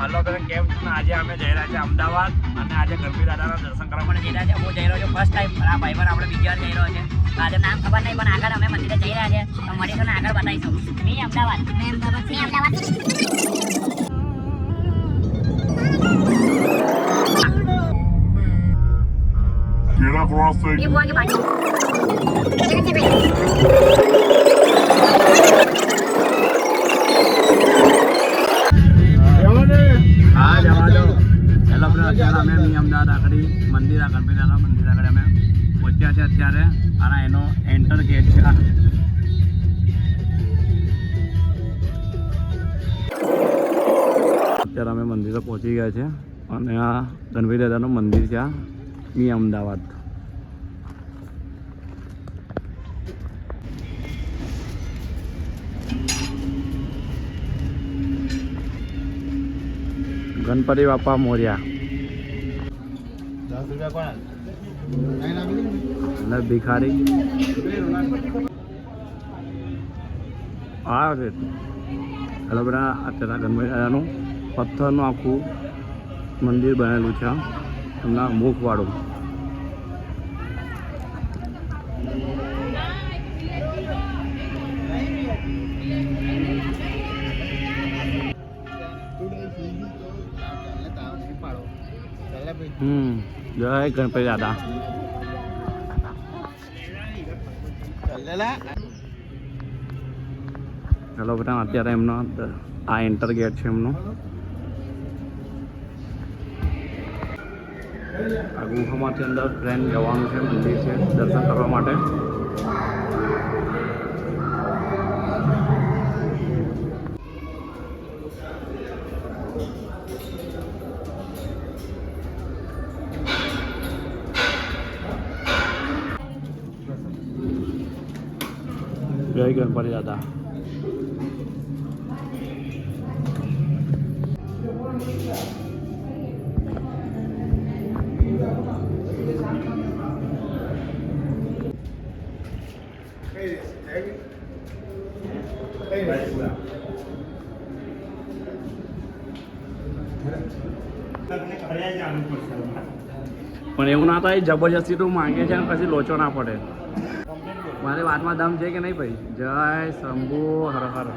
Hello બેન, કેમ છો? આજે અમે જઈ રહ્યા છીએ અમદાવાદ અને આજે ગણપતિ દાદાના દર્શન કરવા માટે જઈ રહ્યા છે. હું જઈ રહ્યો છું ફર્સ્ટ ટાઈમ, આ ભાઈ પણ આપણે બીજી વાર જઈ રહ્યો છે. આજે નામ ખબર નહીં, પણ આગળ અમે મંદિરે જઈ રહ્યા છે તો મળીશું ને આગળ બતાવીશું. મી અમદાવાદ. કેળા ક્રોસ થઈ હા જવા દો. ચાલો આપણે અત્યારે અમે મી અમદાવાદ આગળ મંદિર ગણપતિ દાદા મંદિર આગળ અમે પહોંચ્યા છે અત્યારે. અને એનો એન્ટર ગેટ છે. અત્યારે અમે મંદિરે પહોંચી ગયા છે અને આ ગણપતિ દાદાનું મંદિર છે મી અમદાવાદ. ગણપતિ બાપા મોર્યા. અને ભિખારી આ છે. હેલો બધા, અત્યારે ગણપતિ દાદાનું પથ્થરનું આખું મંદિર બનેલું છે એમના મુખવાળું. જય ગણપતિ દાદા. ચાલો બધા, અત્યારે એમનો આ એન્ટર ગેટ છે એમનો. આ ગુફામાંથી અંદર ટ્રેન જવાનું છે, મંદિર છે દર્શન કરવા માટે. જય ગણપતિ દાદા. પણ એવું ના થાય જબરજસ્તી તું માંગે છે ને પછી લોચો ના પડે. મારી વાતમાં દમ છે કે નહીં ભાઈ? જય શંભુ હર હર.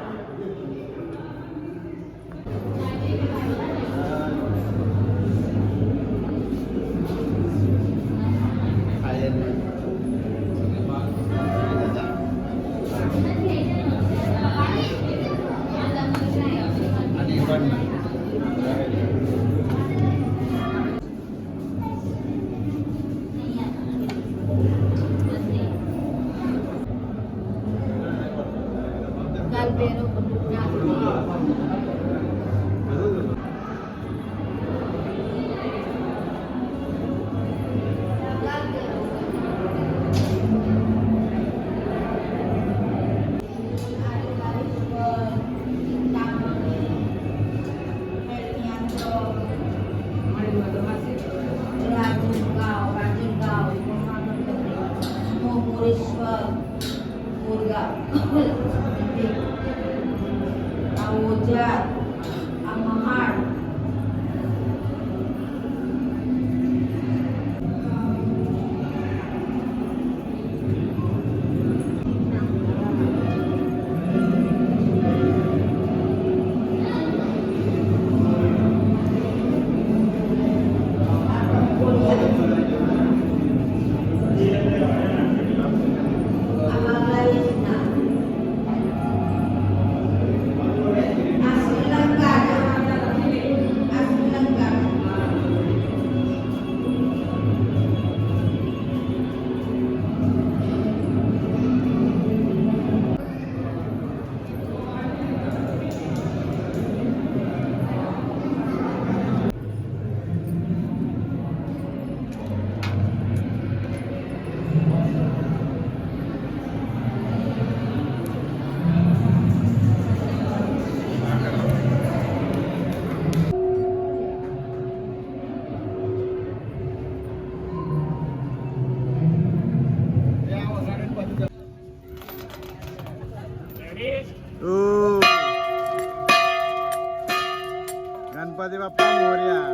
ગણપતિ બાપ્પા મોર્યા.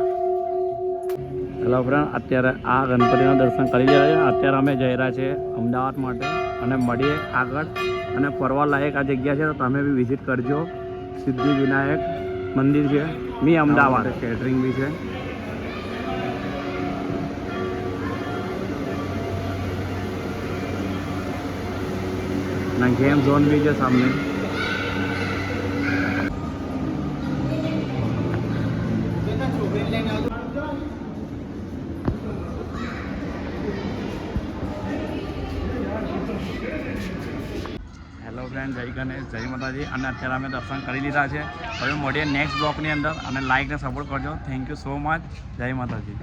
હેલો ફ્રેન્ડ, અત્યારે આ ગણપતિના દર્શન કરી રહ્યા છે. અત્યારે અમે જઈ રહ્યા છીએ અમદાવાદ માટે અને મળીએ આગળ. અને ફરવા લાયક આ જગ્યા છે, તો તમે બી વિઝિટ કરજો. સિદ્ધિ વિનાયક મંદિર છે મી અમદાવાદ. કેટરિંગ બી છે. અને ગેમ ઝોન બી છે સામે. હેલો ફ્રેન્ડ, જય ગણેશ, જય માતાજી. અને અત્યારે અમે દર્શન કરી લીધા છે. હવે મળીએ નેક્સ્ટ બ્લોકની અંદર અને લાઈક ને સપોર્ટ કરજો. Thank you so much. જય માતાજી.